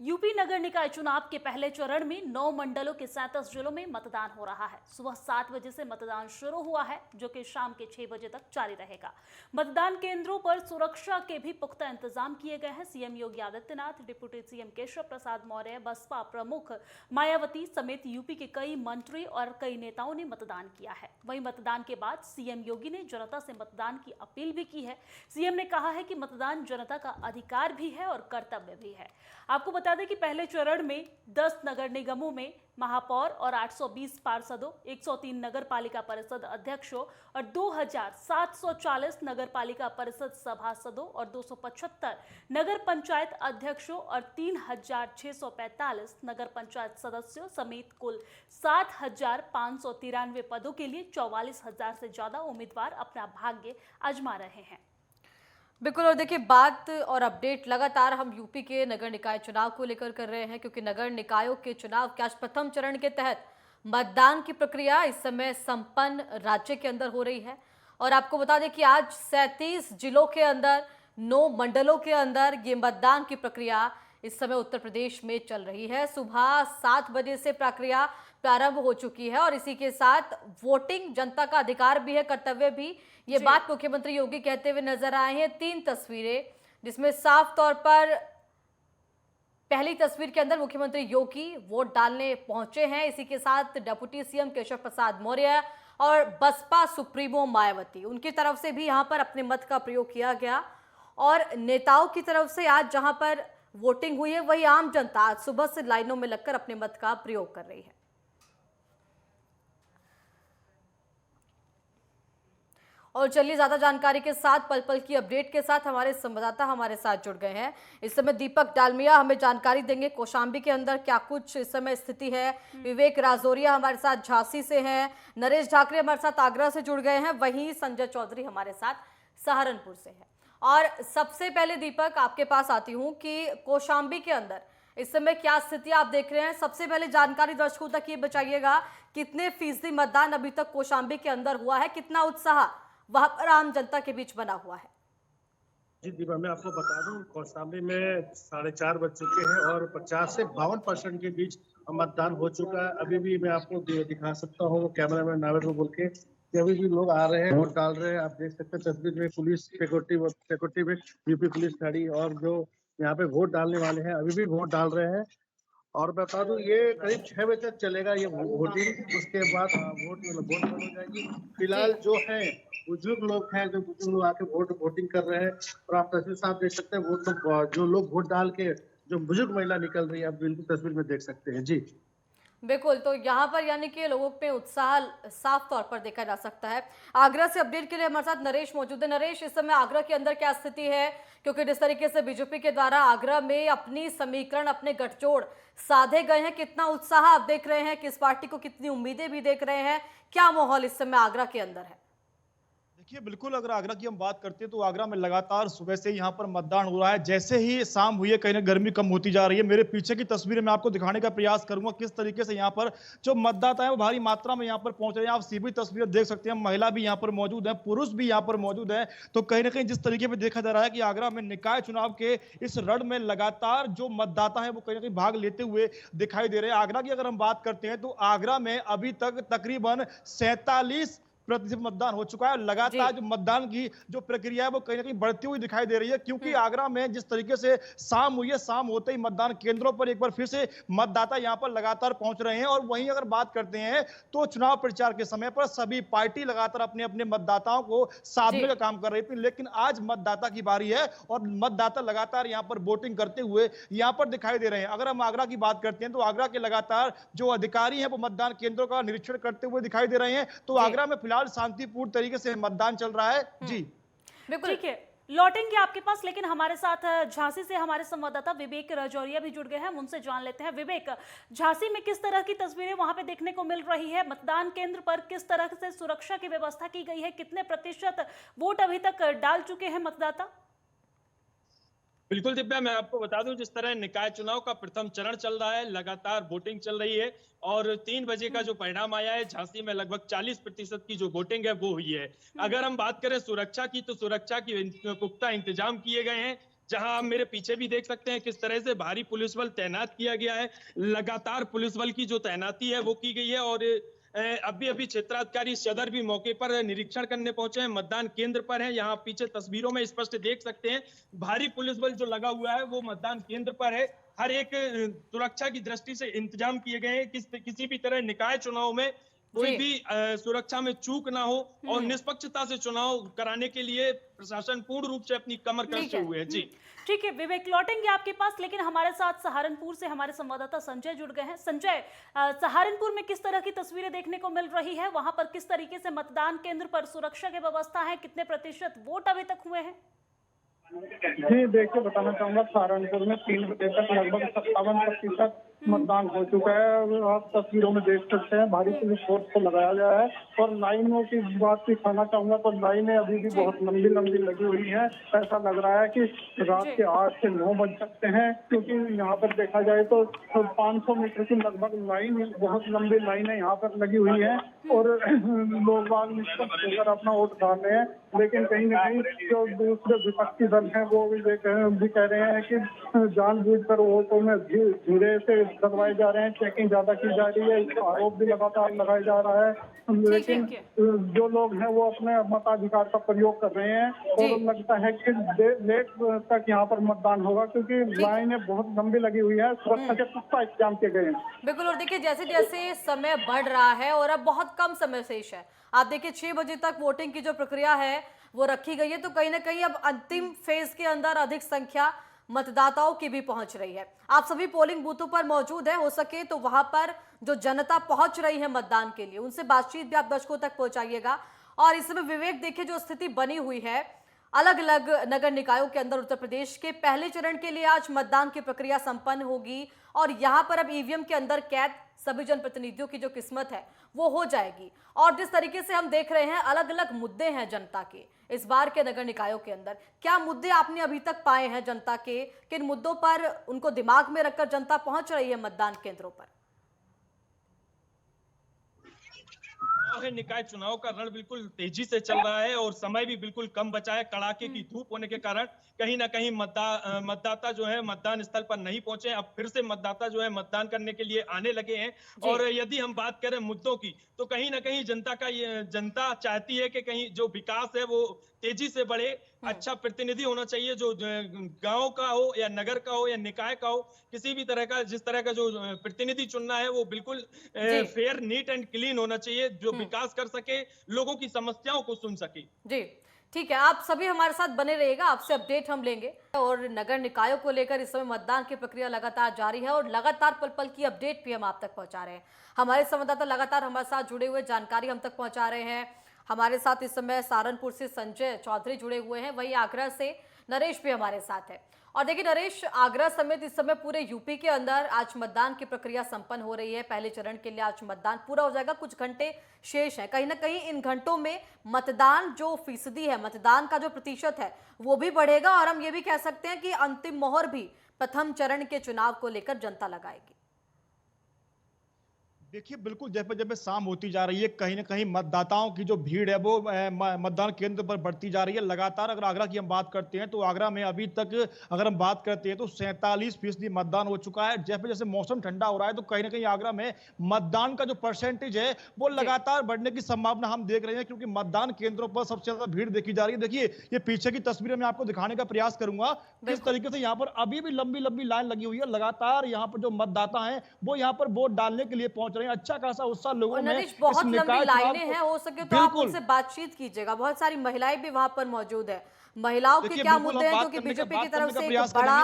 UP नगर निकाय चुनाव के पहले चरण में 9 मंडलों के 37 जिलों में मतदान हो रहा है। सुबह 7 बजे से मतदान शुरू हुआ है, जो कि शाम के 6 बजे तक जारी रहेगा। मतदान केंद्रों पर सुरक्षा के भी पुख्ता इंतजाम किए गए हैं। CM Yogi Adityanath, deputy CM Keshav Prasad Maurya, Baspa प्रमुख मायावती समेत यूपी के कई मंत्री और कई नेताओं ने मतदान किया है। वहीं मतदान के बाद सीएम योगी ने जनता से मतदान की अपील भी की है। सीएम ने कहा है कि मतदान जनता का अधिकार भी है और कर्तव्य भी है। आपको बता दें कि पहले चरण में 10 नगर निगमों में महापौर और 820 पार्षदों, 103 नगर पालिका परिषद अध्यक्षों और 2740 नगर पालिका परिषद सभासदों और 275 नगर पंचायत अध्यक्षों और 3645 नगर पंचायत सदस्यों समेत कुल 7593 पदों के लिए 44,000 से ज्यादा उम्मीदवार अपना भाग्य आजमा रहे हैं। बिल्कुल। और देखिए, बात और अपडेट लगातार हम यूपी के नगर निकाय चुनाव को लेकर कर रहे हैं, क्योंकि नगर निकायों के चुनाव के आज प्रथम चरण के तहत मतदान की प्रक्रिया इस समय संपन्न राज्य के अंदर हो रही है। और आपको बता दें कि आज 37 जिलों के अंदर 9 मंडलों के अंदर ये मतदान की प्रक्रिया इस समय उत्तर प्रदेश में चल रही है। सुबह 7 बजे से प्रक्रिया प्रारंभ हो चुकी है और इसी के साथ वोटिंग जनता का अधिकार भी है, कर्तव्य भी। ये बात मुख्यमंत्री योगी कहते हुए नजर आए हैं। 3 तस्वीरें, जिसमें साफ तौर पर पहली तस्वीर के अंदर मुख्यमंत्री योगी वोट डालने पहुंचे हैं। इसी के साथ डिप्टी सीएम केशव प्रसाद मौर्य और बसपा सुप्रीमो मायावती, उनकी तरफ से भी यहां पर अपने मत का प्रयोग किया गया। और नेताओं की तरफ से आज जहां पर वोटिंग हुई है, वही आम जनता आज सुबह से लाइनों में लगकर अपने मत का प्रयोग कर रही है। और चलिए, ज्यादा जानकारी के साथ, पल पल की अपडेट के साथ हमारे संवाददाता हमारे साथ जुड़ गए हैं। इस समय दीपक डालमिया हमें जानकारी देंगे कौशाम्बी के अंदर क्या कुछ इस समय स्थिति है। विवेक राजौरिया हमारे साथ झांसी से हैं, नरेश ढाकरे हमारे साथ आगरा से जुड़ गए हैं, वहीं संजय चौधरी हमारे साथ सहारनपुर से है। और सबसे पहले दीपक, आपके पास आती हूँ कि कौशाम्बी के अंदर इस समय क्या स्थिति आप देख रहे हैं। सबसे पहले जानकारी दर्शकों तक ये बताइएगा, कितने फीसदी मतदान अभी तक कौशाम्बी के अंदर हुआ है, कितना उत्साह वहां पर आम जनता के बीच बना हुआ है। जी दीपा, मैं आपको बता दूं, कौशाम्बी में 4:30 बज चुके हैं और 50 से 52% के बीच मतदान हो चुका है। अभी भी मैं आपको दिखा सकता हूँ, कैमरामैन नावेद को बोल के, कि अभी भी लोग आ रहे हैं, वोट डाल रहे हैं। आप देख सकते हैं तस्वीर में पुलिस सिक्योरिटी में यूपी पुलिस खड़ी, और जो यहाँ पे वोट डालने वाले हैं अभी भी वोट डाल रहे हैं। और बता दूं, ये करीब 6 बजे तक चलेगा ये वोटिंग। उसके बाद वोट बंद हो जाएगी। फिलहाल जो है बुजुर्ग लोग हैं, जो बुजुर्ग लोग आके वोटिंग कर रहे हैं। और आप तस्वीर साफ देख सकते हैं, जो लोग वोट डाल के, जो बुजुर्ग महिला निकल रही है, आप बिल्कुल तस्वीर में देख सकते हैं। जी बिल्कुल, तो यहाँ पर यानी कि लोगों में उत्साह साफ तौर पर देखा जा सकता है। आगरा से अपडेट के लिए हमारे साथ नरेश मौजूद है। नरेश, इस समय आगरा के अंदर क्या स्थिति है, क्योंकि जिस तरीके से बीजेपी के द्वारा आगरा में अपनी समीकरण, अपने गठजोड़ साधे गए हैं, कितना उत्साह आप देख रहे हैं, किस पार्टी को कितनी उम्मीदें भी देख रहे हैं, क्या माहौल इस समय आगरा के अंदर है? देखिए, बिल्कुल, अगर आगरा की हम बात करते हैं तो आगरा में लगातार सुबह से यहाँ पर मतदान हो रहा है। जैसे ही शाम हुई है, कहीं ना गर्मी कम होती जा रही है। मेरे पीछे की तस्वीरें मैं आपको दिखाने का प्रयास करूंगा किस तरीके से यहाँ पर जो मतदाता है वो भारी मात्रा में यहाँ पर पहुंच रहे हैं। आप सीधी तस्वीरें देख सकते हैं, महिला भी यहाँ पर मौजूद है, पुरुष भी यहाँ पर मौजूद है। तो कहीं ना कहीं जिस तरीके पर देखा जा रहा है कि आगरा में निकाय चुनाव के इस रण में लगातार जो मतदाता है वो कहीं ना कहीं भाग लेते हुए दिखाई दे रहे हैं। आगरा की अगर हम बात करते हैं तो आगरा में अभी तक तकरीबन 47% मतदान हो चुका है। लगातार जो मतदान की जो प्रक्रिया है वो कहीं ना कहीं बढ़ती हुई दिखाई दे रही है, क्योंकि आगरा में जिस तरीके से शाम हुई है, शाम होते ही मतदान केंद्रों पर एक बार फिर से मतदाता यहां पर लगातार पहुंच रहे हैं। और वहीं अगर बात करते हैं तो चुनाव प्रचार के समय पर सभी पार्टी लगातार अपने अपने मतदाताओं को साधने का काम कर रही थी, लेकिन आज मतदाता की बारी है और मतदाता लगातार यहां पर वोटिंग करते हुए यहां पर दिखाई दे रहे हैं। अगर हम आगरा की बात करते हैं तो आगरा के लगातार जो अधिकारी हैं वो मतदान केंद्रों का निरीक्षण करते हुए दिखाई दे रहे हैं। तो आगरा में फिलहाल शांतिपूर्ण तरीके से मतदान चल रहा है। जी बिल्कुल, ठीक है, लौटेंगे आपके पास, लेकिन हमारे साथ झांसी से हमारे संवाददाता विवेक राजौरिया भी जुड़ गए हैं, हम उनसे जान लेते हैं। विवेक, झांसी में किस तरह की तस्वीरें वहां पे देखने को मिल रही है? मतदान केंद्र पर किस तरह से सुरक्षा की व्यवस्था की गई है? कितने प्रतिशत वोट अभी तक डाल चुके हैं मतदाता? बिल्कुल दिव्या, मैं आपको बता दूं, जिस तरह निकाय चुनाव का प्रथम चरण चल रहा है, लगातार वोटिंग चल रही है और 3 बजे का जो परिणाम आया है, झांसी में लगभग 40% की जो वोटिंग है वो हुई है। अगर हम बात करें सुरक्षा की, तो सुरक्षा की पुख्ता इंतजाम किए गए हैं। जहां आप मेरे पीछे भी देख सकते हैं किस तरह से भारी पुलिस बल तैनात किया गया है। लगातार पुलिस बल की जो तैनाती है वो की गई है और अभी अभी क्षेत्राधिकारी सदर भी मौके पर निरीक्षण करने पहुंचे हैं, मतदान केंद्र पर है। यहाँ पीछे तस्वीरों में स्पष्ट देख सकते हैं भारी पुलिस बल जो लगा हुआ है वो मतदान केंद्र पर है। हर एक सुरक्षा की दृष्टि से इंतजाम किए गए हैं, किसी भी तरह निकाय चुनाव में कोई जी। भी सुरक्षा में चूक ना हो और निष्पक्षता से चुनाव कराने के लिए प्रशासन पूर्ण रूप से अपनी कमर ठीक कसते है। हुए है। जी ठीक है विवेक, लौटेंगे आपके पास, लेकिन हमारे साथ सहारनपुर से हमारे संवाददाता संजय जुड़ गए हैं। संजय, सहारनपुर में किस तरह की तस्वीरें देखने को मिल रही है? वहां पर किस तरीके से मतदान केंद्र पर सुरक्षा की व्यवस्था है? कितने प्रतिशत वोट अभी तक हुए हैं? जी देखिए, बताना चाहूंगा सहारनपुर में 3 बजे तक लगभग 57% मतदान हो चुका है। आप तस्वीरों में देख सकते हैं भारी पुलिस फोर्स को लगाया गया है और लाइनों की बात भी कहना चाहूंगा तो लाइनें अभी भी बहुत लंबी लंबी लगी हुई हैं। ऐसा लग रहा है कि रात के 8 से 9 बज सकते हैं, क्योंकि यहाँ पर देखा जाए तो 500 मीटर की लगभग लाइन, बहुत लंबी लाइनें यहाँ पर लगी हुई है और लोग बाग निष्पक्ष होकर अपना वोट डाल रहे हैं। लेकिन कहीं न कहीं जो दूसरे विपक्षी दल हैं वो भी कह रहे हैं कि जानबूझकर वोटों में धीरे से दबवाए जा रहे हैं, चेकिंग ज्यादा की जा रही है, इसका आरोप भी लगातार लगाया जा रहा है। लेकिन जो लोग हैं वो अपने मताधिकार का प्रयोग कर रहे हैं और लगता है कि लेट तक यहाँ पर मतदान होगा, क्योंकि लाइनें बहुत लंबी लगी हुई है, सुरक्षा के पुख्ता इंतजाम किए गए हैं। बिल्कुल, और देखिए जैसे जैसे समय बढ़ रहा है और अब बहुत कम समय शेष है, आप देखिए 6 बजे तक वोटिंग की जो प्रक्रिया है वो रखी गई है, तो कहीं ना कहीं अब अंतिम फेज के अंदर अधिक संख्या मतदाताओं की भी पहुंच रही है। आप सभी पोलिंग बूथों पर मौजूद है, हो सके तो वहां पर जो जनता पहुंच रही है मतदान के लिए उनसे बातचीत भी आप दर्शकों तक पहुंचाइएगा। और इस समय विवेक, देखिए जो स्थिति बनी हुई है अलग अलग नगर निकायों के अंदर उत्तर प्रदेश के पहले चरण के लिए आज मतदान की प्रक्रिया संपन्न होगी और यहां पर अब ईवीएम के अंदर कैद सभी जनप्रतिनिधियों की जो किस्मत है वो हो जाएगी। और जिस तरीके से हम देख रहे हैं अलग अलग मुद्दे हैं जनता के इस बार के नगर निकायों के अंदर, क्या मुद्दे आपने अभी तक पाए हैं जनता के? किन मुद्दों पर उनको दिमाग में रखकर जनता पहुंच रही है मतदान केंद्रों पर? निकाय चुनाव का रण बिल्कुल तेजी से चल रहा है और समय भी बिल्कुल कम बचा है। कड़ाके की धूप होने के कारण कहीं ना कहीं मतदाता जो है मतदान स्थल पर नहीं पहुंचे। अब फिर से मतदाता जो है मतदान करने के लिए आने लगे हैं। और यदि हम बात करें मुद्दों की तो कहीं ना कहीं जनता चाहती है कि कहीं जो विकास है वो तेजी से बढ़े, अच्छा प्रतिनिधि होना चाहिए जो गांव का हो या नगर का हो या निकाय का हो, किसी भी तरह का जिस तरह का जो प्रतिनिधि चुनना है वो बिल्कुल फेयर, नीट एंड क्लीन होना चाहिए, जो विकास कर सके, लोगों की समस्याओं को सुन सके। जी ठीक है, आप सभी हमारे साथ बने रहिएगा, आपसे अपडेट हम लेंगे। और नगर निकायों को लेकर इस समय मतदान की प्रक्रिया लगातार जारी है और लगातार पल पल की अपडेट भी हम आप तक पहुंचा रहे हैं। हमारे संवाददाता लगातार हमारे साथ जुड़े हुए जानकारी हम तक पहुंचा रहे हैं। हमारे साथ इस समय सहारनपुर से संजय चौधरी जुड़े हुए हैं, वहीं आगरा से नरेश भी हमारे साथ है। और देखिए नरेश, आगरा समेत इस समय पूरे यूपी के अंदर आज मतदान की प्रक्रिया संपन्न हो रही है। पहले चरण के लिए आज मतदान पूरा हो जाएगा, कुछ घंटे शेष है। कहीं ना कहीं इन घंटों में मतदान जो फीसदी है, मतदान का जो प्रतिशत है वो भी बढ़ेगा और हम ये भी कह सकते हैं कि अंतिम मोहर भी प्रथम चरण के चुनाव को लेकर जनता लगाएगी। देखिए बिल्कुल, जैसे जैसे शाम होती जा रही है कहीं ना कहीं मतदाताओं की जो भीड़ है वो मतदान केंद्र पर बढ़ती जा रही है लगातार। अगर आगरा की हम बात करते हैं तो आगरा में अभी तक अगर हम बात करते हैं तो 47% मतदान हो चुका है। जैसे जैसे मौसम ठंडा हो रहा है तो कहीं ना कहीं आगरा में मतदान का जो परसेंटेज है वो लगातार बढ़ने की संभावना हम देख रहे हैं, क्योंकि मतदान केंद्रों पर सबसे ज्यादा भीड़ देखी जा रही है। देखिए ये पीछे की तस्वीरें मैं आपको दिखाने का प्रयास करूंगा किस तरीके से यहाँ पर अभी भी लंबी लंबी लाइन लगी हुई है। लगातार यहाँ पर जो मतदाता है वो यहाँ पर वोट डालने के लिए पहुंच रहे हैं। अच्छा खासा उत्साह लोगों में। बहुत लंबी लाइनें हैं, हो सके तो आप उनसे बातचीत कीजिएगा। बहुत सारी महिलाएं भी वहां पर मौजूद है। महिलाओं के क्या मुद्दे हैं जो कि बीजेपी की तरफ से एक बड़ा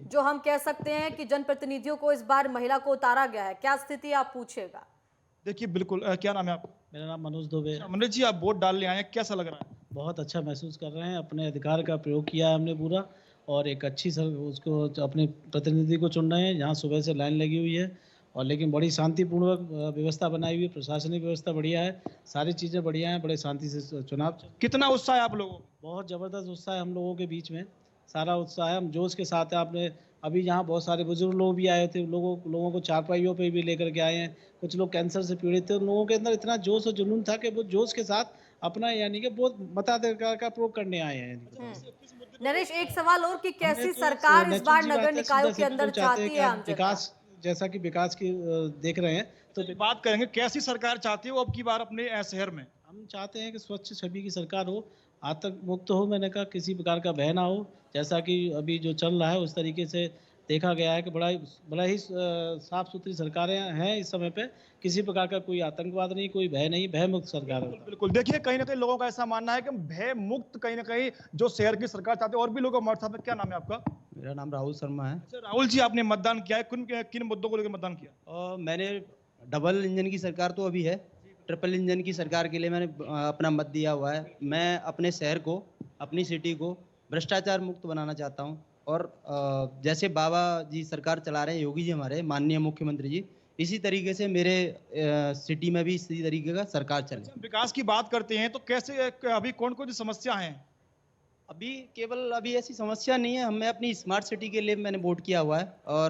जो हम कह सकते हैं कि जनप्रतिनिधियों को इस बार महिला को उतारा गया है, क्या स्थिति आप पूछिएगा। देखिए बिल्कुल, क्या नाम है आपका? मेरा नाम मनोज दुबे। मनोज जी, आप वोट डालने आए हैं, कैसा लग रहा है? बहुत अच्छा महसूस कर रहे हैं, अपने अधिकार का प्रयोग किया है हमने पूरा और एक अच्छी उसको अपने प्रतिनिधि को चुन रहे हैं। यहाँ सुबह से लाइन लगी हुई है और लेकिन बड़ी शांतिपूर्वक व्यवस्था बनाई हुई है, प्रशासनिक व्यवस्था बढ़िया है, सारी चीज़ें बढ़िया हैं, बड़े शांति से चुनाव। कितना उत्साह है आप लोगों? बहुत ज़बरदस्त उत्साह है हम लोगों के बीच में, सारा उत्साह है, हम जोश के साथ है। आपने अभी यहाँ बहुत सारे बुजुर्ग लोग भी आए थे, लोगों को चारपाइयों पे भी लेकर के आए हैं, कुछ लोग कैंसर से पीड़ित थे। उन लोगों के अंदर इतना जोश और जुनून था कि वो जोश के साथ अपना यानी कि बहुत मताधिकार का प्रयोग करने आए हैं। नरेश, एक सवाल और कि कैसी हमने तो सरकार इस नेचुरल बार सी बात नगर है, निकायों सीधा के अंदर सिंपल चाहते हैं चाहती कि है आप आम जनता? विकास, जैसा कि विकास की देख रहे हैं तो तो बात करेंगे कैसी सरकार चाहती है वो अब की बार अपने शहर में। हम चाहते हैं कि स्वच्छ छवि की सरकार हो, आतंक मुक्त हो, मैंने कहा किसी प्रकार का भय ना हो, जैसा कि अभी जो चल रहा है उस तरीके से देखा गया है कि बड़ा ही साफ सुथरी सरकारें हैं इस समय पे, किसी प्रकार का कोई आतंकवाद नहीं, कोई भय नहीं, भय मुक्त सरकार है। बिल्कुल, देखिए कहीं ना कहीं लोगों का ऐसा मानना है कि भय मुक्त कहीं ना कहीं जो शहर की सरकार चाहते हैं। और भी लोग हमारे साथ में, क्या नाम है आपका? मेरा नाम राहुल शर्मा है। अच्छा राहुल जी, आपने मतदान किया है, किन किन मुद्दों को लेकर मतदान किया? और मैंने डबल इंजन की सरकार तो अभी है, ट्रिपल इंजन की सरकार के लिए मैंने अपना मत दिया हुआ है। मैं अपने शहर को, अपनी सिटी को भ्रष्टाचार मुक्त बनाना चाहता हूँ। और जैसे बाबा जी सरकार चला रहे हैं, योगी जी हमारे माननीय मुख्यमंत्री जी, इसी तरीके से मेरे सिटी में भी इसी तरीके का सरकार चले। विकास की बात करते हैं तो कैसे, अभी कौन कौन सी समस्या हैं? अभी केवल अभी ऐसी समस्या नहीं है, हमें अपनी स्मार्ट सिटी के लिए मैंने वोट किया हुआ है। और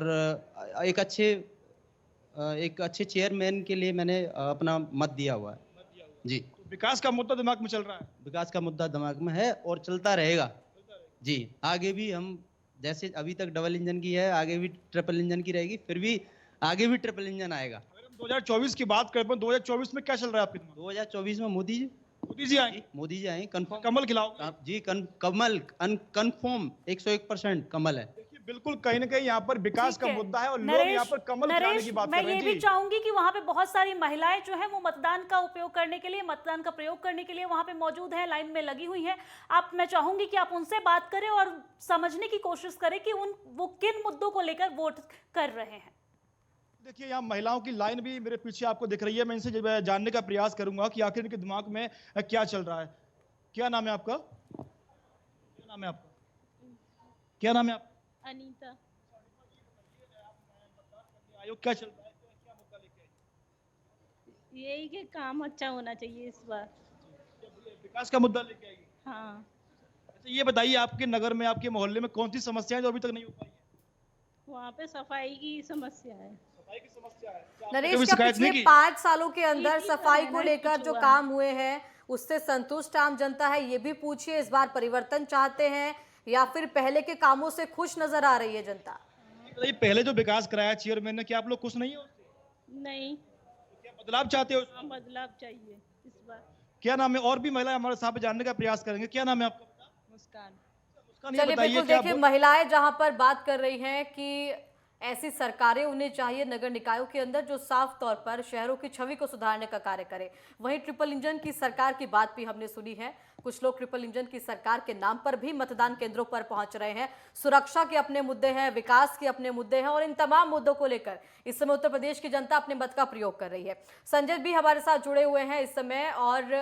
एक अच्छे चेयरमैन के लिए मैंने अपना मत दिया हुआ है जी। तो विकास का मुद्दा दिमाग में चल रहा है। विकास का मुद्दा दिमाग में है और चलता रहेगा जी। आगे भी हम, जैसे अभी तक डबल इंजन की है, आगे भी ट्रिपल इंजन की रहेगी, फिर भी आगे भी ट्रिपल इंजन आएगा। अगर हम 2024 की बात करें, 2024 में क्या चल रहा है आपके दिमाग में? 2024 में मोदी जी आएंगे, जी आए कंफर्म। कमल खिलाओगे? जी कमल कंफर्म 101% कमल है। देखिए बिल्कुल कहीं ना कहीं यहाँ पर विकास ठीक का है। मुद्दा है और लोग नरेश, यहाँ पर कमल खिलाने नरेश, की बात मैं कर रहे ये हैं भी जी। चाहूंगी कि वहाँ पे बहुत सारी महिलाएं जो है वो मतदान का उपयोग करने के लिए, मतदान का प्रयोग करने के लिए वहाँ पे मौजूद है, लाइन में लगी हुई है। मैं चाहूंगी कि आप उनसे बात करें और समझने की कोशिश करें कि वो किन मुद्दों को लेकर वोट कर रहे हैं। देखिए यहाँ महिलाओं की लाइन भी मेरे पीछे आपको दिख रही है। मैं इनसे जानने का प्रयास करूंगा कि आखिर इनके दिमाग में क्या चल रहा है। क्या नाम है आपका? क्या नाम है आपका? क्या नाम है आपका? अनीता। आयोग क्या चल रहा है, क्या मुद्दा लेके आई? यही कि काम अच्छा होना चाहिए इस बार। विकास का मुद्दा लेके आई। हाँ, अच्छा ये बताइए, आपके नगर में, आपके मोहल्ले में कौन सी समस्याएं जो अभी तक नहीं हो पाई है? वहाँ पे सफाई की समस्या है। सफाई की समस्या है। क्या आपने नरेश, कभी क्या शिकायत पिछले नहीं की? 5 सालों के अंदर ठीक ही सफाई है को ना, लेकर कुछ जो हुआ काम हुए हैं उससे संतुष्ट आम जनता है, ये भी पूछिए। इस बार परिवर्तन चाहते हैं या फिर पहले के कामों से खुश नजर आ रही है जनता? ये पहले जो विकास कराया चेयरमैन ने, क्या आप लोग खुश नहीं हो? नहीं, क्या बदलाव चाहते हो? हाँ बदलाव चाहिए इस बार। क्या नाम है? और भी महिलाएं हमारे साथ जानने का प्रयास करेंगे। क्या नाम है आपका? मुस्कान। मुस्कान, ये चलिए बताइए बिल्कुल, क्या देखिए महिलाएं जहां पर बात कर रही हैं कि ऐसी सरकारें उन्हें चाहिए नगर निकायों के अंदर जो साफ तौर पर शहरों की छवि को सुधारने का कार्य करे। वहीं ट्रिपल इंजन की सरकार की बात भी हमने सुनी है। कुछ लोग ट्रिपल इंजन की सरकार के नाम पर भी मतदान केंद्रों पर पहुंच रहे हैं। सुरक्षा के अपने मुद्दे हैं, विकास के अपने मुद्दे हैं और इन तमाम मुद्दों को लेकर इस समय उत्तर प्रदेश की जनता अपने मत का प्रयोग कर रही है। संजय भी हमारे साथ जुड़े हुए हैं इस समय और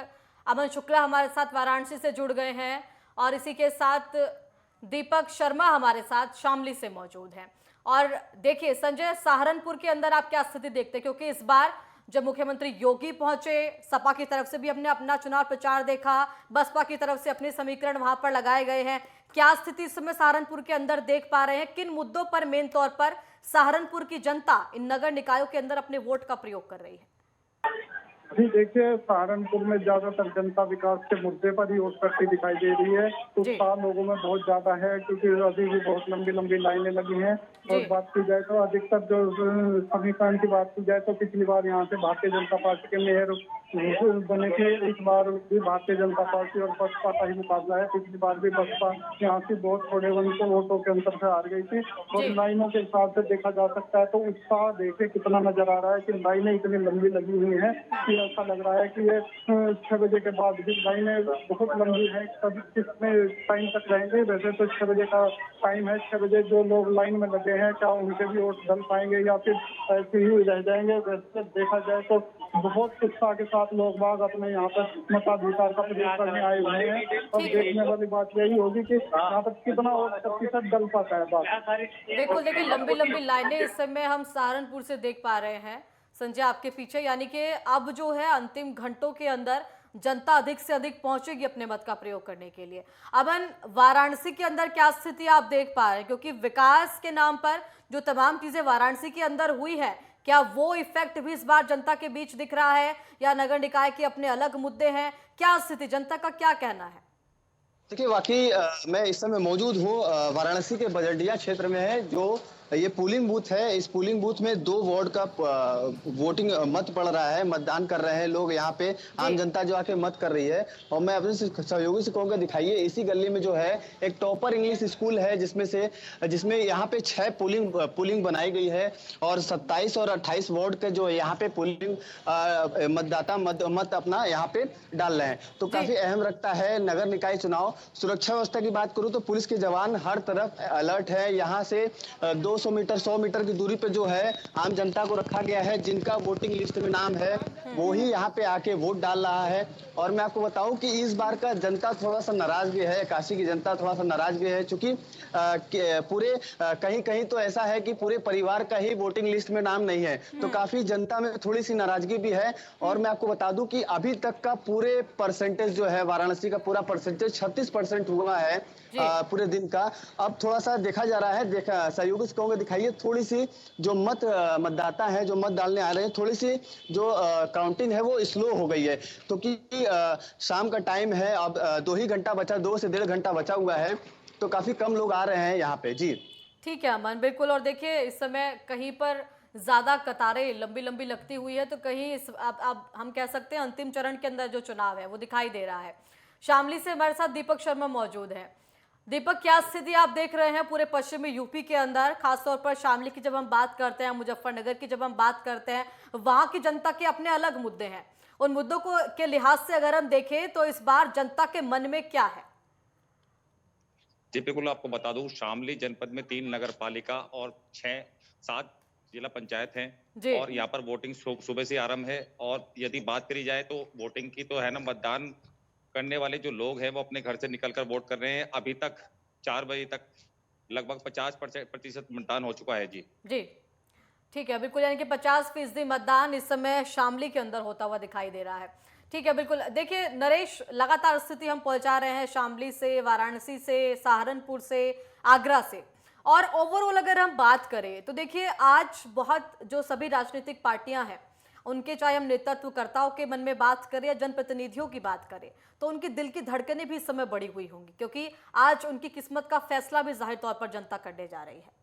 अमन शुक्ला हमारे साथ वाराणसी से जुड़ गए हैं और इसी के साथ दीपक शर्मा हमारे साथ शामली से मौजूद हैं। और देखिए संजय, सहारनपुर के अंदर आप क्या स्थिति देखते हैं, क्योंकि इस बार जब मुख्यमंत्री योगी पहुंचे, सपा की तरफ से भी हमने अपना चुनाव प्रचार देखा, बसपा की तरफ से अपने समीकरण वहां पर लगाए गए हैं। क्या स्थिति इस समय सहारनपुर के अंदर देख पा रहे हैं? किन मुद्दों पर मेन तौर पर सहारनपुर की जनता इन नगर निकायों के अंदर अपने वोट का प्रयोग कर रही है? जी देखिए, सहारनपुर में ज्यादातर जनता विकास के मुद्दे पर ही वोट करती दिखाई दे रही है। उत्साह लोगों में बहुत ज्यादा है क्योंकि अभी भी बहुत लंबी लंबी लाइनें लगी हैं। और बात की जाए तो अधिकतर जो समीकरण की बात की जाए तो पिछली बार यहाँ से भारतीय जनता पार्टी के मेयर बने थे। इस बार भी भारतीय जनता पार्टी और बसपा का ही मुकाबला है। पिछली बार भी बसपा यहाँ से बहुत थोड़े वोटों के अंतर से हार गई थी। और लाइनों के हिसाब से देखा जा सकता है तो उत्साह देखे कितना नजर आ रहा है कि लाइनें इतनी लंबी लगी हुई है कि ऐसा लग रहा है कि ये 6 बजे के बाद भी लाइनें बहुत लंबी है। कभी कितने टाइम तक रहेंगे? वैसे तो 6 बजे का टाइम है। 6 बजे जो लोग लाइन में लगे हैं, क्या उनके भी वोट डल पाएंगे या फिर ऐसे ही रह जाएंगे? वैसे देखा जाए तो बहुत उत्साह के साथ लोग बाग अपने यहाँ पर मताधिकार का प्रयोग करने आए हुए हैं। और देखने वाली बात यही होगी कि यहाँ पर कितना प्रतिशत डल पाता है। बात बिल्कुल, देखिए लंबी लंबी लाइनें इस समय हम सहारनपुर से देख पा रहे हैं संजय आपके पीछे, यानी कि अब जो है अंतिम घंटों के अंदर जनता अधिक से अधिक पहुंचेगी अपने मत का प्रयोग करने के लिए। अमन, वाराणसी के अंदर क्या स्थिति आप देख पा रहे हैं, क्योंकि विकास के नाम पर जो तमाम चीजें वाराणसी के अंदर हुई है, क्या वो इफेक्ट भी इस बार जनता के बीच दिख रहा है या नगर निकाय के अपने अलग मुद्दे हैं? क्या स्थिति, जनता का क्या कहना है? देखिए वाकई मैं इस समय मौजूद हूँ वाराणसी के बजरडिया क्षेत्र में है जो ये पोलिंग बूथ है। इस पोलिंग बूथ में 2 वार्ड का वोटिंग मत पड़ रहा है, मतदान कर रहे हैं लोग यहाँ पे, आम जनता जो आके मत कर रही है। और मैं अपने सहयोगी से कहूँगा दिखाइए, इसी गली में जो है एक टॉपर इंग्लिश स्कूल है जिसमें यहाँ पे 6 पोलिंग बनाई गई है और 27 और 28 वार्ड के जो यहाँ पे पोलिंग मतदाता मत अपना यहाँ पे डाल रहे हैं। तो काफी अहम रखता है नगर निकाय चुनाव। सुरक्षा व्यवस्था की बात करूं तो पुलिस के जवान हर तरफ अलर्ट है। यहाँ से 200 मीटर 100 मीटर की दूरी पे जो है आम जनता को रखा गया है, जिनका वोटिंग लिस्ट में नाम है वो ही यहाँ पे आके वोट डाल रहा है। और मैं आपको बताऊं कि इस बार का जनता थोड़ा सा नाराज भी है, काशी की जनता थोड़ा सा नाराज भी है, क्योंकि पूरे कहीं कहीं तो ऐसा है कि पूरे परिवार का ही वोटिंग लिस्ट में नाम नहीं है, तो काफी जनता में थोड़ी सी नाराजगी भी है। और मैं आपको बता दूं कि अभी तक का पूरे परसेंटेज जो है वाराणसी का पूरा परसेंटेज 36% हुआ है पूरे दिन का। अब थोड़ा सा देखा जा रहा है, सहयोगी से कहूंगा दिखाइए, थोड़ी सी जो मतदाता है जो मत डालने आ रहे हैं, थोड़ी सी जो काउंटिंग है वो स्लो हो गई है, क्योंकि शाम का टाइम है, अब 2 ही घंटा बचा, 2 से 1.5 घंटा बचा हुआ है, तो काफी कम लोग आ रहे हैं यहाँ पे। जी ठीक है अमन, बिल्कुल। और देखिए इस समय कहीं पर ज्यादा कतारें लंबी लंबी लगती हुई है, तो कहीं अब हम कह सकते हैं अंतिम चरण के अंदर जो चुनाव है वो दिखाई दे रहा है। शामली से हमारे साथ दीपक शर्मा मौजूद है। दीपक, क्या स्थिति आप देख रहे हैं पूरे पश्चिमी यूपी के अंदर, खासतौर पर शामली की जब हम बात करते हैं, मुजफ्फरनगर की जब हम बात करते हैं, वहां की जनता के अपने अलग मुद्दे हैं। उन मुद्दों को के लिहाज से अगर हम देखें तो इस बार जनता के मन में क्या है? जी बिल्कुल, आपको बता दूं शामली जनपद में 3 नगर पालिका और 6-7 जिला पंचायत हैं और यहाँ पर वोटिंग सुबह से आरंभ है। और यदि बात करी जाए तो वोटिंग की तो है ना, मतदान करने वाले जो लोग हैं वो अपने घर से निकलकर वोट कर रहे हैं। अभी तक 4 बजे तक लगभग 50% मतदान हो चुका है। जी ठीक है, बिल्कुल, यानी कि 50% मतदान इस समय शामली के अंदर होता हुआ दिखाई दे रहा है। ठीक है, बिल्कुल। देखिए नरेश, लगातार स्थिति हम पहुंचा रहे हैं शामली से, वाराणसी से, सहारनपुर से, आगरा से, और ओवरऑल अगर हम बात करें तो देखिए आज बहुत जो सभी राजनीतिक पार्टियां हैं उनके, चाहे हम नेतृत्वकर्ताओं के मन में बात करें या जनप्रतिनिधियों की बात करें, तो उनके दिल की धड़कनें भी इस समय बढ़ी हुई होंगी, क्योंकि आज उनकी किस्मत का फैसला भी जाहिर तौर पर जनता करने जा रही है।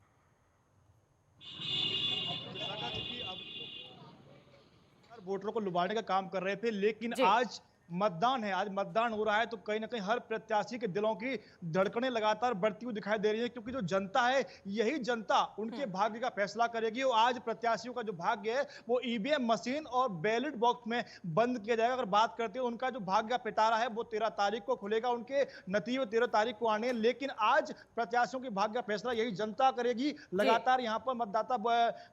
वोटरों को लुभाने का काम कर रहे थे, लेकिन आज मतदान है, आज मतदान हो रहा है, तो कहीं ना कहीं हर प्रत्याशी के दिलों की धड़कनें लगातार बढ़ती हुई दिखाई दे रही है, क्योंकि जो जनता है यही जनता उनके भाग्य का फैसला करेगी। और आज प्रत्याशियों का जो भाग्य है वो ईवीएम मशीन और बैलेट बॉक्स में बंद किया जाएगा। अगर बात करते हैं उनका जो भाग्य का पिटारा है वो 13 तारीख को खुलेगा, उनके नतीजे 13 तारीख को आने हैं, लेकिन आज प्रत्याशियों के भाग्य का फैसला यही जनता करेगी। लगातार यहाँ पर मतदाता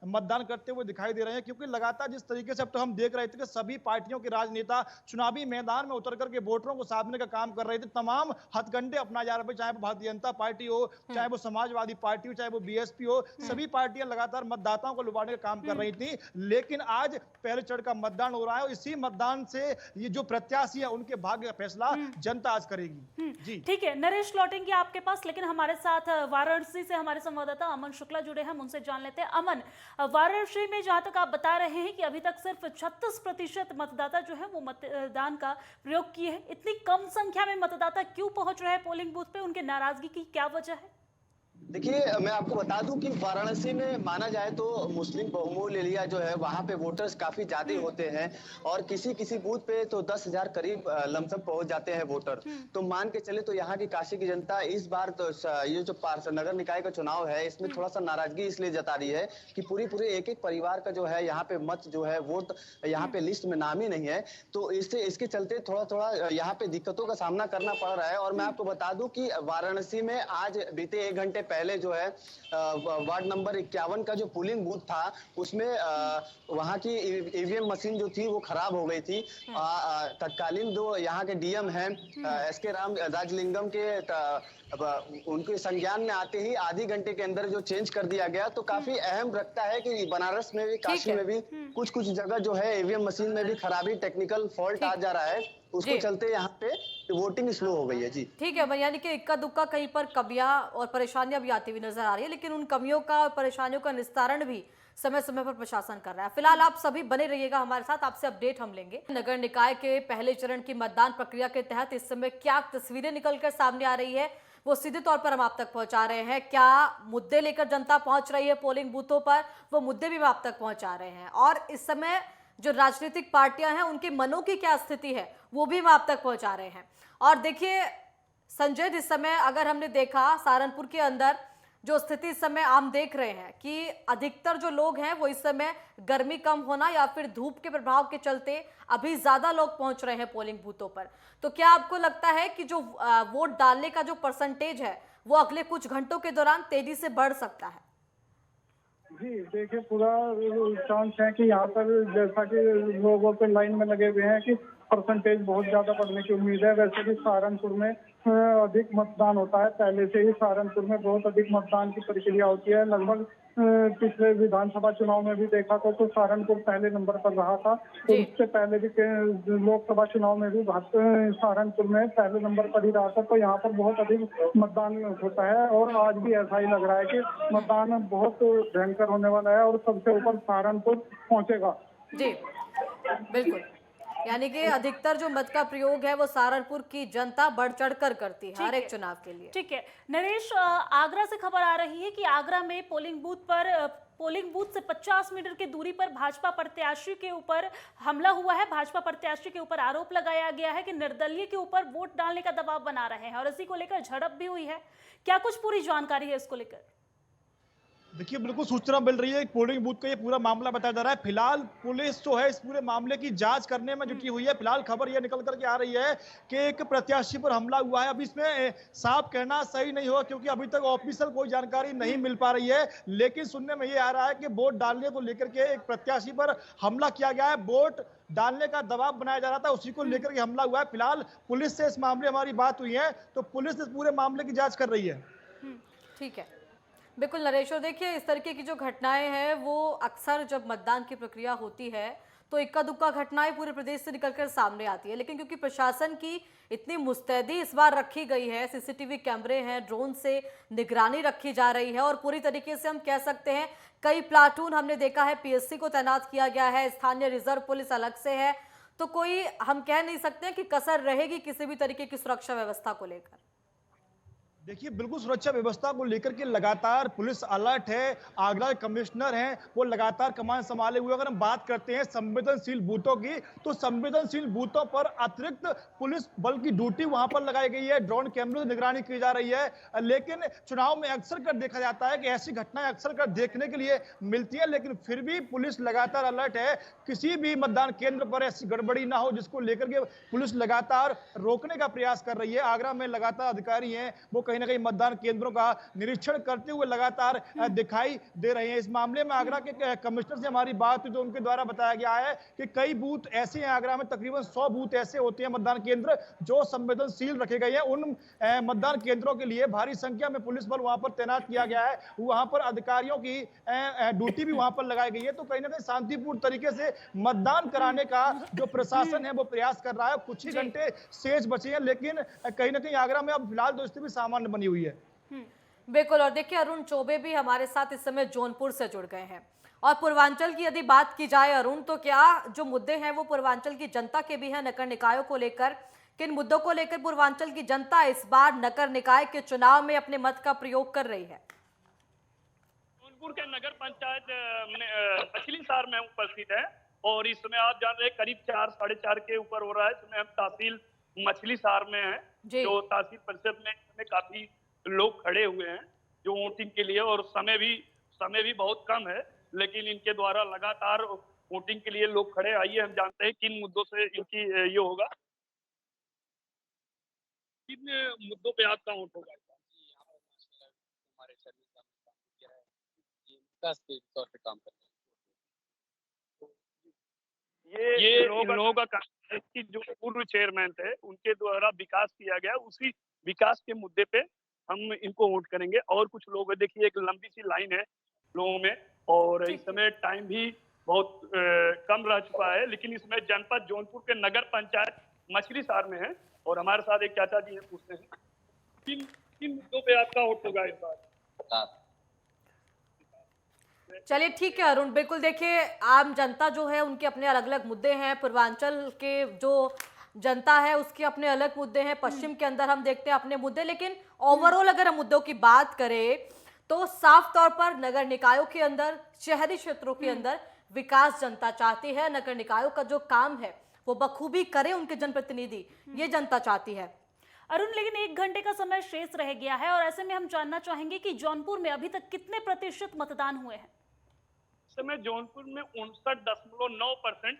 मतदान करते हुए दिखाई दे रहे हैं, क्योंकि लगातार जिस तरीके से अब तो हम देख रहे थे कि सभी पार्टियों के राजनेता चुनावी मैदान में उतर करके वोटरों को साधने का काम कर रहे थे, तमाम हथकंडे अपना जा रहे थे, चाहे वो भारतीय जनता पार्टी हो, चाहे वो समाजवादी पार्टी हो, चाहे वो बीएसपी हो, सभी पार्टियां लगातार मतदाताओं को लुभाने का काम कर रही थी। लेकिन आज पहले चरण का मतदान हो रहा है, इसी मतदान से ये जो प्रत्याशी है उनके भाग्य का फैसला जनता आज करेगी। जी ठीक है नरेश, लौटेंगे आपके पास, लेकिन हमारे साथ वाराणसी से हमारे संवाददाता अमन शुक्ला जुड़े हैं, उनसे जान लेते हैं। अमन, वाराणसी में जहां तक आप बता रहे हैं कि अभी तक सिर्फ 36% मतदाता जो है वो मतदान का प्रयोग किए हैं, इतनी कम संख्या में मतदाता क्यों पहुंच रहे हैं पोलिंग बूथ पे? उनके नाराजगी की क्या वजह है? देखिए मैं आपको बता दूं कि वाराणसी में माना जाए तो मुस्लिम बहुमूल्य एरिया जो है वहां पे वोटर्स काफी ज्यादा होते हैं, और किसी बूथ पे तो 10,000 करीब लमसम पहुंच जाते हैं वोटर। तो मान के चले तो यहाँ की काशी की जनता इस बार तो ये जो नगर निकाय का चुनाव है इसमें थोड़ा सा नाराजगी इसलिए जता रही है कि पूरे एक परिवार का जो है यहाँ पे मत जो है वोट यहाँ पे लिस्ट में नाम ही नहीं है, तो इसके चलते थोड़ा यहाँ पे दिक्कतों का सामना करना पड़ रहा है। और मैं आपको बता दूं कि वाराणसी में आज बीते 1 घंटे पहले जो है वार्ड नंबर 51 का जो पोलिंग बूथ था उसमें वहां की ईवीएम मशीन जो थी वो खराब हो गई थी। तत्कालीन जो यहाँ के डीएम हैं एसके राम राजलिंगम के उनके संज्ञान में आते ही आधे घंटे के अंदर जो चेंज कर दिया गया, तो काफी अहम रखता है कि बनारस में भी, काशी में भी कुछ जगह जो है ईवीएम मशीन में भी खराबी, टेक्निकल फॉल्ट आ जा रहा है, उसको चलते यहाँ पे वोटिंग स्लो हो गई है। जी ठीक है, यानी कि इक्का दुक्का कहीं पर कमियां और परेशानियां भी आती हुई नजर आ रही है, लेकिन उन कमियों का और परेशानियों का निस्तारण भी समय समय पर प्रशासन कर रहा है। फिलहाल आप सभी बने रहिएगा हमारे साथ, आपसे अपडेट हम लेंगे। नगर निकाय के पहले चरण की मतदान प्रक्रिया के तहत इस समय क्या तस्वीरें निकलकर सामने आ रही है, वो सीधे तौर पर हम आप तक पहुंचा रहे हैं। क्या मुद्दे लेकर जनता पहुंच रही है पोलिंग बूथों पर, वो मुद्दे भी हम आप तक पहुंचा रहे हैं। और इस समय जो राजनीतिक पार्टियां हैं उनके मनों की क्या स्थिति है वो भी हम आप तक पहुंचा रहे हैं। और देखिए संजय, इस समय अगर हमने देखा सहारनपुर के अंदर जो स्थिति इस समय आम देख रहे हैं कि अधिकतर जो लोग हैं वो इस समय गर्मी कम होना या फिर धूप के प्रभाव के चलते अभी ज्यादा लोग पहुंच रहे हैं पोलिंग बूथों पर। तो क्या आपको लगता है कि जो वोट डालने का जो परसेंटेज है वो अगले कुछ घंटों के दौरान तेजी से बढ़ सकता है? जी देखिए, पूरा चांस है कि यहाँ पर जैसा कि लोगों पे लाइन में लगे हुए हैं कि परसेंटेज बहुत ज्यादा बढ़ने की उम्मीद है। वैसे भी सहारनपुर में अधिक मतदान होता है, पहले से ही सहारनपुर में बहुत अधिक मतदान की प्रक्रिया होती है। लगभग पिछले विधानसभा चुनाव में भी देखा तो सहारनपुर पहले नंबर पर रहा था। तो उससे पहले भी लोकसभा चुनाव में भी सहारनपुर में पहले नंबर पर ही रहा था। तो यहाँ पर बहुत अधिक मतदान होता है और आज भी ऐसा ही लग रहा है कि मतदान बहुत भयंकर होने वाला है और सबसे ऊपर सहारनपुर पहुंचेगा। जी बिल्कुल, यानी कि अधिकतर जो मत का प्रयोग है वो सहारनपुर की जनता बढ़ चढ़कर करती है हर एक चुनाव के लिए। ठीक है नरेश, आगरा से खबर आ रही है कि आगरा में पोलिंग बूथ से 50 मीटर की दूरी पर भाजपा प्रत्याशी के ऊपर हमला हुआ है। भाजपा प्रत्याशी के ऊपर आरोप लगाया गया है कि निर्दलीय के ऊपर वोट डालने का दबाव बना रहे हैं और इसी को लेकर झड़प भी हुई है। क्या कुछ पूरी जानकारी है इसको लेकर? देखिए बिल्कुल सूचना मिल रही है, पोलिंग बूथ का ये पूरा मामला बताया जा रहा है। फिलहाल पुलिस जो है इस पूरे मामले की जांच करने में जुटी हुई है। फिलहाल खबर ये निकल करके आ रही है कि एक प्रत्याशी पर हमला हुआ है। अभी इसमें साफ कहना सही नहीं होगा क्योंकि अभी तक ऑफिशियल कोई जानकारी नहीं मिल पा रही है, लेकिन सुनने में ये आ रहा है कि वोट डालने को लेकर के एक प्रत्याशी पर हमला किया गया है। वोट डालने का दबाव बनाया जा रहा था, उसी को लेकर के हमला हुआ है। फिलहाल पुलिस से इस मामले हमारी बात हुई है तो पुलिस इस पूरे मामले की जांच कर रही है। ठीक है, बिल्कुल नरेश्वर, देखिए इस तरीके की जो घटनाएं हैं वो अक्सर जब मतदान की प्रक्रिया होती है तो इक्का दुक्का घटनाएं पूरे प्रदेश से निकलकर सामने आती है, लेकिन क्योंकि प्रशासन की इतनी मुस्तैदी इस बार रखी गई है, सीसीटीवी कैमरे हैं, ड्रोन से निगरानी रखी जा रही है और पूरी तरीके से हम कह सकते हैं कई प्लाटून हमने देखा है पीएससी को तैनात किया गया है, स्थानीय रिजर्व पुलिस अलग से है। तो कोई हम कह नहीं सकते कि कसर रहेगी किसी भी तरीके की सुरक्षा व्यवस्था को लेकर। देखिए बिल्कुल सुरक्षा व्यवस्था को लेकर के लगातार पुलिस अलर्ट है। आगरा के कमिश्नर हैं वो लगातार कमान संभाले हुए। अगर हम बात करते हैं संवेदनशील बूथों की तो संवेदनशील बूथों पर अतिरिक्त पुलिस बल की ड्यूटी वहां पर लगाई गई है, ड्रोन कैमरे से निगरानी की जा रही है। लेकिन चुनाव में अक्सर कर देखा जाता है कि ऐसी घटनाएं अक्सर कर देखने के लिए मिलती है, लेकिन फिर भी पुलिस लगातार अलर्ट है। किसी भी मतदान केंद्र पर ऐसी गड़बड़ी ना हो जिसको लेकर के पुलिस लगातार रोकने का प्रयास कर रही है। आगरा में लगातार अधिकारी हैं वो कहीं ना कहीं मतदान केंद्रों का निरीक्षण करते हुए लगातार दिखाई दे रहे हैं। इस मामले में आगरा के कमिश्नर से हमारी बात हुई तो उनके द्वारा बताया गया है कि कई बूथ ऐसे हैं, आगरा में तकरीबन 100 बूथ ऐसे होते हैं मतदान केंद्र जो संवेदनशील रखे गए हैं। उन मतदान केंद्रों के लिए भारी संख्या में पुलिस बल वहां पर तैनात किया गया है, वहां पर अधिकारियों की ड्यूटी भी वहां पर लगाई गई है। तो कहीं ना कहीं शांतिपूर्ण तरीके से मतदान कराने का जो प्रशासन है वो प्रयास कर रहा है। कुछ ही घंटे शेष बचे हैं, लेकिन कहीं ना कहीं आगरा में अब फिलहाल तो स्थिति सामान्य बनी हुई है। बिल्कुल, और देखिए अरुण चौबे भी हमारे साथ इस समय जौनपुर से जुड़ गए हैं। और पूर्वांचल की यदि बात की जाए अरुण, तो क्या जो मुद्दे हैं वो पूर्वांचल की जनता के भी हैं नगर निकायों को लेकर? किन मुद्दों को लेकर पूर्वांचल की जनता इस बार नगर निकाय के चुनाव में अपने मत का प्रयोग कर रही है? जौनपुर के नगर पंचायत मछलीशहर में उपस्थित है और इस समय आप जान रहे हैं करीब 4-4.5 के ऊपर हो रहा है। इसमें हम तहसील मछलीशहर में है, जो तहसील परिषद में काफी लोग खड़े हुए हैं जो वोटिंग के लिए, और समय भी बहुत कम है, लेकिन इनके द्वारा लगातार वोटिंग के लिए लोग खड़े। आइए हम जानते हैं किन मुद्दों से इनकी ये होगा, किन मुद्दों पे आपका वोट होगा। हमारे सर्विस का काम किया है, विकास के तौर पे काम करते हैं। ये लोगों का काम है कि जो पूर्व चेयरमैन थे उनके द्वारा विकास किया गया, उसी विकास के मुद्दे पे हम इनको वोट करेंगे। और कुछ लोग देखिए, एक लंबी सी लाइन है लोगों में और इस समय टाइम भी बहुत कम रह चुका है, लेकिन इसमें जनपद जौनपुर के नगर पंचायत मछलीशहर में है और हमारे साथ एक चाचा जी हैं, पूछते हैं किन मुद्दों पे आपका वोट होगा इस बार। चलिए ठीक है अरुण, बिल्कुल देखिए आम जनता जो है उनके अपने अलग अलग मुद्दे हैं, पूर्वांचल के जो जनता है उसके अपने अलग मुद्दे हैं, पश्चिम के अंदर हम देखते हैं अपने मुद्दे, लेकिन ओवरऑल अगर हम मुद्दों की बात करें तो साफ तौर पर नगर निकायों के अंदर, शहरी क्षेत्रों के अंदर विकास जनता चाहती है। नगर निकायों का जो काम है वो बखूबी करे उनके जनप्रतिनिधि, ये जनता चाहती है। अरुण, लेकिन 1 घंटे का समय शेष रह गया है और ऐसे में हम जानना चाहेंगे कि जौनपुर में अभी तक कितने प्रतिशत मतदान हुए हैं? इस समय जौनपुर में 59.9%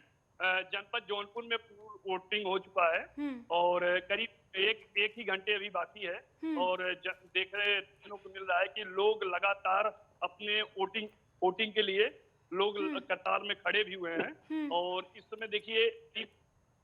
जनपद जौनपुर में पूर्ण वोटिंग हो चुका है और करीब एक ही घंटे अभी बाकी है और देखने को मिल रहा है कि लोग लगातार अपने वोटिंग के लिए लोग कतार में खड़े भी हुए हैं और इस समय देखिए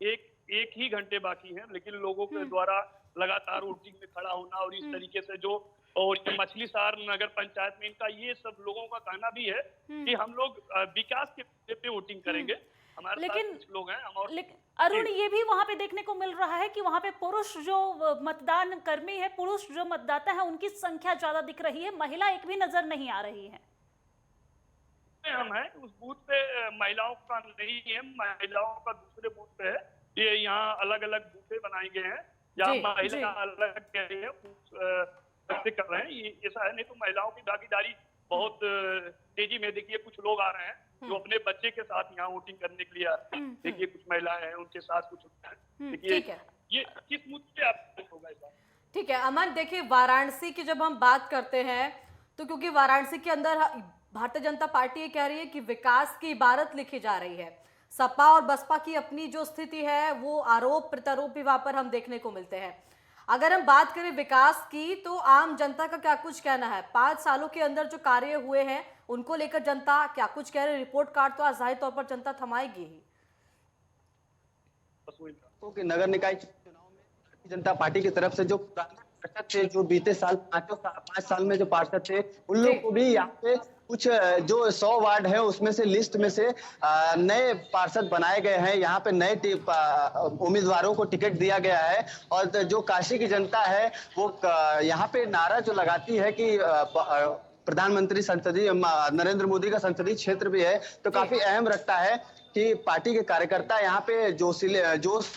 एक ही घंटे बाकी है, लेकिन लोगों के द्वारा लगातार वोटिंग में खड़ा होना और इस तरीके से जो और मछली शहर नगर पंचायत में इनका ये सब लोगों का कहना भी है कि हम लोग विकास के मुद्दे पे वोटिंग करेंगे। हमारे साथ कुछ लोग हैं लेकिन अरुण, ये भी वहां पे देखने को मिल रहा है कि वहां पे पुरुष जो मतदान कर्मी है, पुरुष जो मतदाता है, उनकी संख्या ज्यादा दिख रही है, महिला एक भी नजर नहीं आ रही है। हम हैं उस बूथ पे महिलाओं का नहीं है, महिलाओं का दूसरे बूथ पे है। ये यहाँ अलग अलग बूथे बनाए गए हैं जहाँ महिला अलग कर रही है, कर रहे हैं। ये ऐसा है, नहीं तो महिलाओं की भागीदारी बहुत तेजी में देखिए कुछ लोग आ रहे हैं जो अपने बच्चे के साथ यहाँ वोटिंग करने के लिए आ रहे हैं। देखिए कुछ महिलाएं हैं, उनके साथ कुछ देखिए ये किस मुद्दे आप होगा इस बार। ठीक है अमन, देखिए वाराणसी की जब हम बात करते हैं तो क्योंकि वाराणसी के अंदर भारतीय जनता पार्टी ये कह रही है कि विकास की इबारत लिखी जा रही है, सपा और बसपा की अपनी जो स्थिति है वो आरोप प्रत्यारोप भी वहां पर हम देखने को मिलते हैं। अगर हम बात करें विकास की तो आम जनता का क्या कुछ कहना है? 5 सालों के अंदर जो कार्य हुए हैं उनको लेकर जनता क्या कुछ कह रही है? रिपोर्ट कार्ड तो जाहिर तौर पर जनता थमाएगी ही। नगर निकाय चुनाव में भारतीय जनता पार्टी की तरफ से जो पार्षद थे, जो बीते साल 5 साल में जो पार्षद थे, उन लोग को भी यहाँ पे कुछ जो 100 वार्ड है उसमें से लिस्ट में से नए पार्षद बनाए गए हैं। यहाँ पे नए उम्मीदवारों को टिकट दिया गया है और जो काशी की जनता है वो यहाँ पे नारा जो लगाती है कि प्रधानमंत्री संसदीय नरेंद्र मोदी का संसदीय क्षेत्र भी है, तो काफी अहम रखता है कि पार्टी के कार्यकर्ता यहाँ पे जोश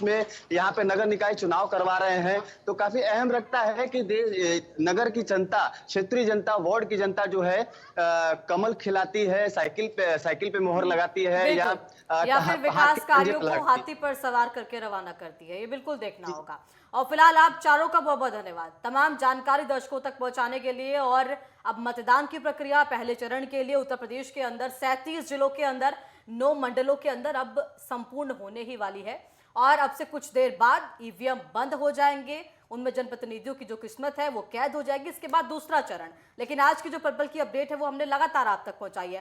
में यहाँ पे नगर निकाय चुनाव करवा रहे हैं। तो काफी अहम रखता है कि नगर की जनता, क्षेत्रीय जनता, वार्ड की जनता जो है कमल खिलाती है, साइकिल पे मोहर लगाती है या फिर विकास कार्यों को हाथी पर सवार करके रवाना करती है। ये बिल्कुल देखना होगा। और फिलहाल आप चारों का बहुत बहुत धन्यवाद तमाम जानकारी दर्शकों तक पहुंचाने के लिए। और अब मतदान की प्रक्रिया पहले चरण के लिए उत्तर प्रदेश के अंदर 37 जिलों के अंदर 9 मंडलों के अंदर अब संपूर्ण होने ही वाली है और अब से कुछ देर बाद ईवीएम बंद हो जाएंगे, उनमें जनप्रतिनिधियों की जो किस्मत है वो कैद हो जाएगी। इसके बाद दूसरा चरण। लेकिन आज की जो पर्पल की अपडेट है वो हमने लगातार आप तक पहुंचाई है।